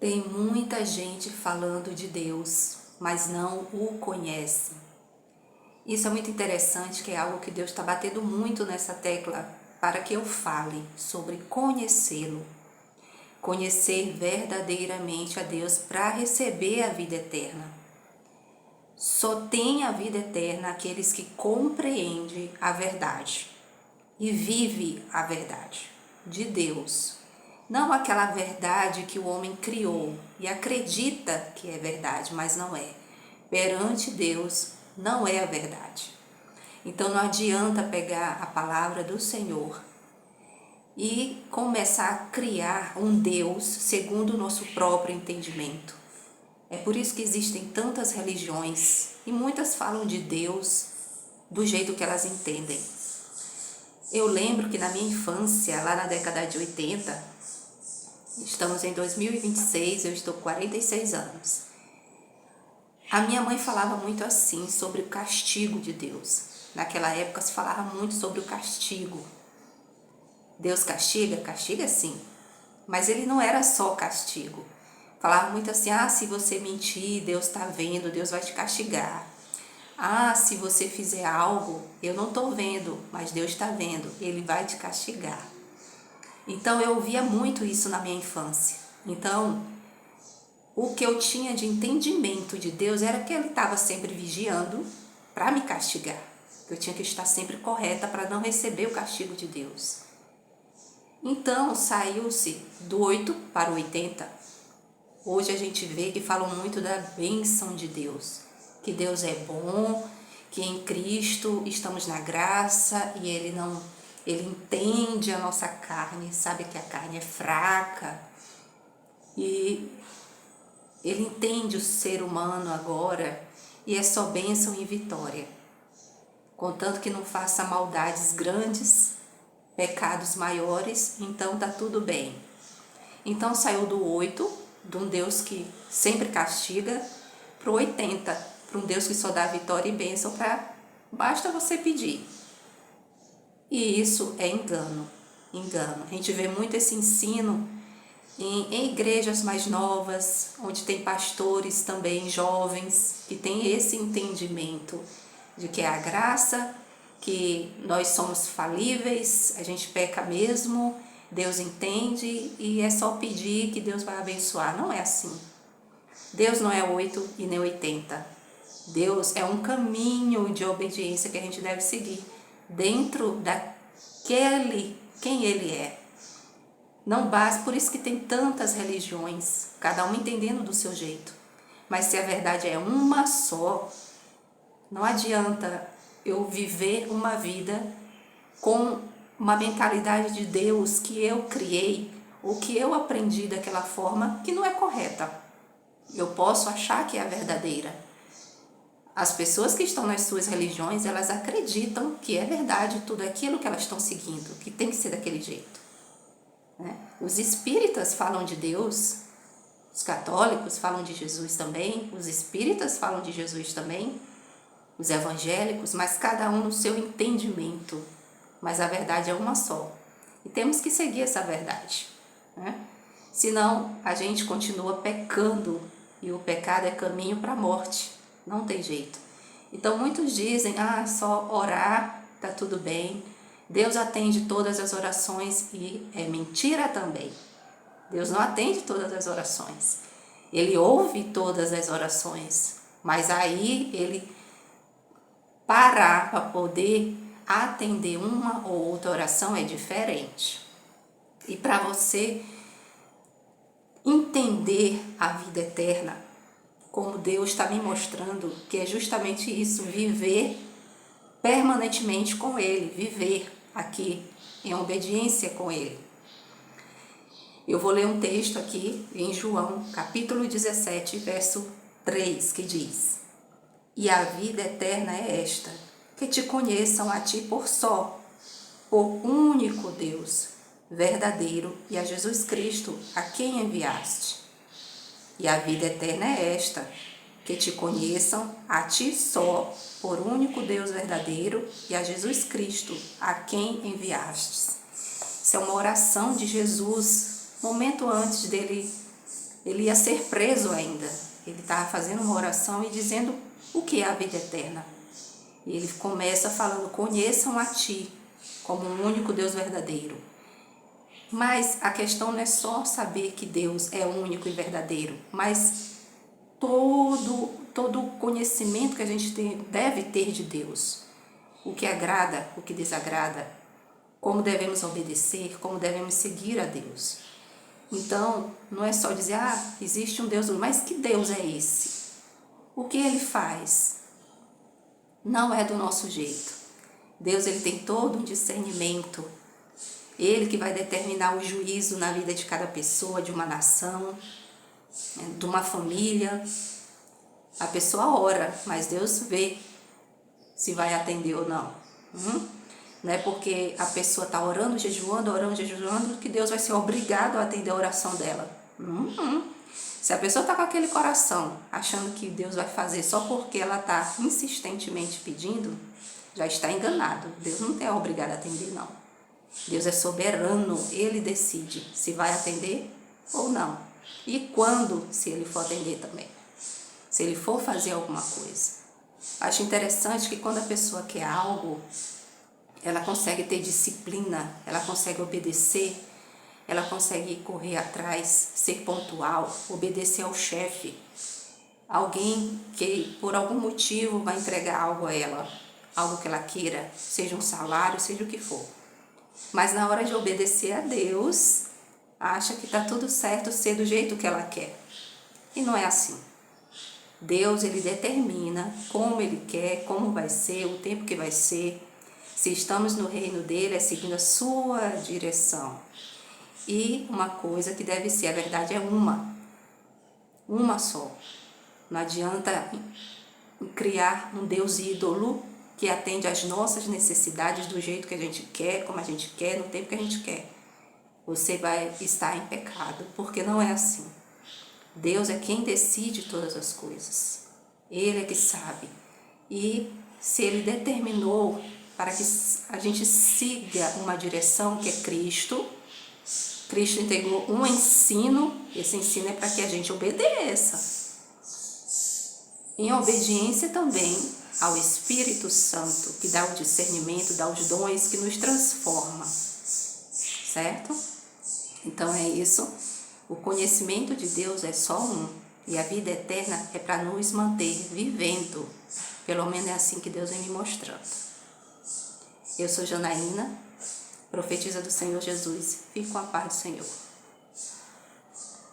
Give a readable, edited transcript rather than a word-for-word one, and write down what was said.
Tem muita gente falando de Deus, mas não o conhece. Isso é muito interessante, que é algo que Deus está batendo muito nessa tecla para que eu fale sobre conhecê-lo. Conhecer verdadeiramente a Deus para receber a vida eterna. Só tem a vida eterna aqueles que compreendem a verdade e vivem a verdade de Deus. Não aquela verdade que o homem criou e acredita que é verdade, mas não é. Perante Deus não é a verdade. Então não adianta pegar a palavra do Senhor e começar a criar um Deus segundo o nosso próprio entendimento. É por isso que existem tantas religiões e muitas falam de Deus do jeito que elas entendem. Eu lembro que na minha infância, lá na década de 80, estamos em 2026, eu estou com 46 anos. A minha mãe falava muito assim sobre o castigo de Deus. Naquela época se falava muito sobre o castigo. Deus castiga? Castiga sim. Mas ele não era só castigo. Falava muito assim, se você mentir, Deus está vendo, Deus vai te castigar. Se você fizer algo, eu não estou vendo, mas Deus está vendo, Ele vai te castigar. Então eu ouvia muito isso na minha infância. Então, o que eu tinha de entendimento de Deus era que Ele estava sempre vigiando para me castigar. Eu tinha que estar sempre correta para não receber o castigo de Deus. Então, saiu-se do 8 para o 80. Hoje a gente vê que falam muito da bênção de Deus. Que Deus é bom, que em Cristo estamos na graça e Ele entende a nossa carne, sabe que a carne é fraca. E Ele entende o ser humano agora e é só bênção e vitória. Contanto que não faça maldades grandes, pecados maiores, então tá tudo bem. Então saiu do 8, de um Deus que sempre castiga, para o 80, para um Deus que só dá vitória e bênção, basta você pedir. E isso é engano. A gente vê muito esse ensino em igrejas mais novas, onde tem pastores também jovens, que têm esse entendimento de que é a graça, que nós somos falíveis, a gente peca mesmo, Deus entende e é só pedir que Deus vai abençoar. Não é assim. Deus não é 8 e nem 80. Deus é um caminho de obediência que a gente deve seguir dentro quem Ele é. Não basta, por isso que tem tantas religiões, cada um entendendo do seu jeito. Mas se a verdade é uma só, não adianta eu viver uma vida com uma mentalidade de Deus que eu criei ou que eu aprendi daquela forma que não é correta. Eu posso achar que é a verdadeira. As pessoas que estão nas suas religiões, elas acreditam que é verdade tudo aquilo que elas estão seguindo, que tem que ser daquele jeito. Os espíritas falam de Deus, os católicos falam de Jesus também, os espíritas falam de Jesus também, os evangélicos, mas cada um no seu entendimento. Mas a verdade é uma só. E temos que seguir essa verdade. Senão a gente continua pecando e o pecado é caminho para a morte. Não tem jeito. Então muitos dizem, só orar, tá tudo bem. Deus atende todas as orações e é mentira também. Deus não atende todas as orações. Ele ouve todas as orações, mas aí Ele parar para poder atender uma ou outra oração é diferente. E para você entender a vida eterna, como Deus está me mostrando, que é justamente isso, viver permanentemente com Ele, viver aqui em obediência com Ele. Eu vou ler um texto aqui em João, capítulo 17, verso 3, que diz: E a vida eterna é esta, que te conheçam a ti por único Deus, verdadeiro, e a Jesus Cristo, a quem enviaste. E a vida eterna é esta, que te conheçam a ti só, por único Deus verdadeiro, e a Jesus Cristo, a quem enviastes. Isso é uma oração de Jesus, momento antes dele ele ia ser preso ainda. Ele estava fazendo uma oração e dizendo o que é a vida eterna. E ele começa falando: conheçam a ti como o único Deus verdadeiro. Mas a questão não é só saber que Deus é único e verdadeiro, mas todo o conhecimento que a gente deve ter de Deus. O que agrada, o que desagrada, como devemos obedecer, como devemos seguir a Deus. Então, não é só dizer: existe um Deus, mas que Deus é esse? O que ele faz? Não é do nosso jeito. Deus, ele tem todo um discernimento. Ele que vai determinar o juízo na vida de cada pessoa, de uma nação, de uma família. A pessoa ora, mas Deus vê se vai atender ou não. Não é porque a pessoa está orando, jejuando, que Deus vai ser obrigado a atender a oração dela. Se a pessoa está com aquele coração, achando que Deus vai fazer só porque ela está insistentemente pedindo, já está enganado. Deus não é obrigado a atender, não. Deus é soberano, ele decide se vai atender ou não. E quando, se ele for atender também. Se ele for fazer alguma coisa. Acho interessante que quando a pessoa quer algo, ela consegue ter disciplina, ela consegue obedecer, ela consegue correr atrás, ser pontual, obedecer ao chefe. Alguém que por algum motivo vai entregar algo a ela, algo que ela queira, seja um salário, seja o que for. Mas na hora de obedecer a Deus, acha que está tudo certo ser do jeito que ela quer. E não é assim. Deus, ele determina como ele quer, como vai ser, o tempo que vai ser. Se estamos no reino dele, é seguindo a sua direção. E uma coisa que deve ser, a verdade é uma só. Não adianta criar um Deus ídolo que atende às nossas necessidades do jeito que a gente quer, como a gente quer, no tempo que a gente quer. Você vai estar em pecado, porque não é assim. Deus é quem decide todas as coisas. Ele é que sabe. E se ele determinou para que a gente siga uma direção que é Cristo, Cristo entregou um ensino, esse ensino é para que a gente obedeça. Em obediência também ao Espírito Santo, que dá o discernimento, dá os dons, que nos transforma. Certo? Então é isso. O conhecimento de Deus é só um. E a vida eterna é para nos manter vivendo. Pelo menos é assim que Deus vem me mostrando. Eu sou Janaína, profetisa do Senhor Jesus. Fique com a paz do Senhor.